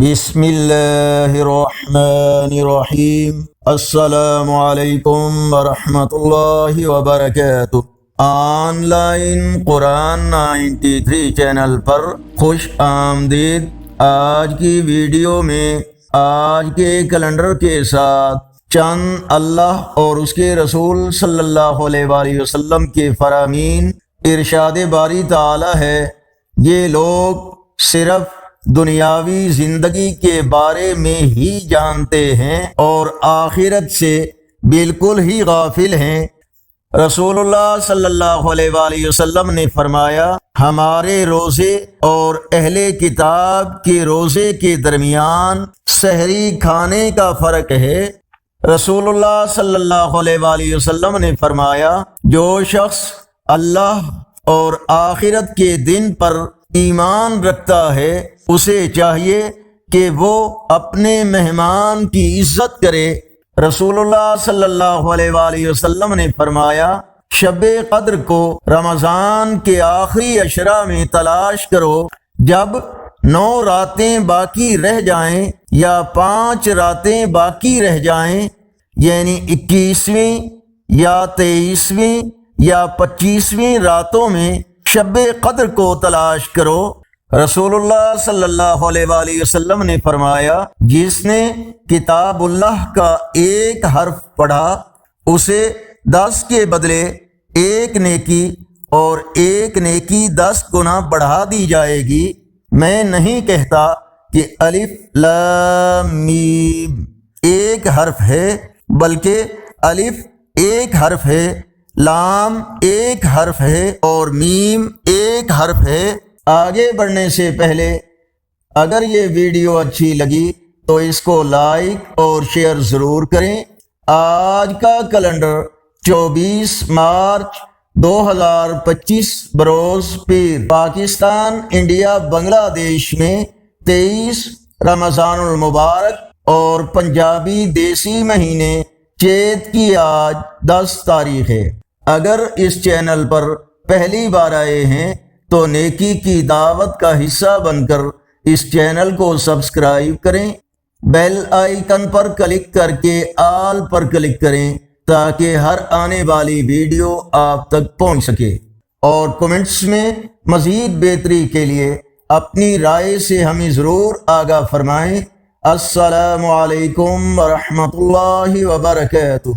بسم اللہ الرحمن الرحیم۔ السلام علیکم ورحمۃ اللہ وبرکاتہ۔ آن لائن قرآن 93 چینل پر خوش آمدید۔ آج کی ویڈیو میں آج کے کیلنڈر کے ساتھ چند اللہ اور اس کے رسول صلی اللہ علیہ وآلہ وسلم کے فرامین ارشاد باری تعالی ہے۔ یہ لوگ صرف دنیاوی زندگی کے بارے میں ہی جانتے ہیں اور آخرت سے بالکل ہی غافل ہیں۔ رسول اللہ صلی اللہ علیہ وآلہ وسلم نے فرمایا، ہمارے روزے اور اہل کتاب کے روزے کے درمیان سحری کھانے کا فرق ہے۔ رسول اللہ صلی اللہ علیہ وآلہ وسلم نے فرمایا، جو شخص اللہ اور آخرت کے دن پر ایمان رکھتا ہے اسے چاہیے کہ وہ اپنے مہمان کی عزت کرے۔ رسول اللہ صلی اللہ علیہ وآلہ وسلم نے فرمایا، شب قدر کو رمضان کے آخری عشرہ میں تلاش کرو، جب 9 راتیں باقی رہ جائیں یا 5 راتیں باقی رہ جائیں، یعنی 21ویں یا 23ویں یا 25ویں راتوں میں شب قدر کو تلاش کرو۔ رسول اللہ صلی اللہ علیہ وآلہ وسلم نے فرمایا، جس نے کتاب اللہ کا ایک حرف پڑھا اسے 10 کے بدلے 1 نیکی اور 1 نیکی 10 گنا بڑھا دی جائے گی۔ میں نہیں کہتا کہ الف لام میم ایک حرف ہے، بلکہ الف ایک حرف ہے، لام ایک حرف ہے اور میم ایک حرف ہے۔ آگے بڑھنے سے پہلے اگر یہ ویڈیو اچھی لگی تو اس کو لائک اور شیئر ضرور کریں۔ آج کا کیلنڈر 24 مارچ 2025 بروز پیر، پاکستان، انڈیا، بنگلہ دیش میں 23 رمضان المبارک اور پنجابی دیسی مہینے چیت کی آج 10 تاریخ ہے۔ اگر اس چینل پر پہلی بار آئے ہیں تو نیکی کی دعوت کا حصہ بن کر اس چینل کو سبسکرائب کریں، بیل آئیکن پر کلک کر کے آل پر کلک کریں تاکہ ہر آنے والی ویڈیو آپ تک پہنچ سکے، اور کمنٹس میں مزید بہتری کے لیے اپنی رائے سے ہمیں ضرور آگاہ فرمائیں۔ السلام علیکم ورحمۃ اللہ وبرکاتہ۔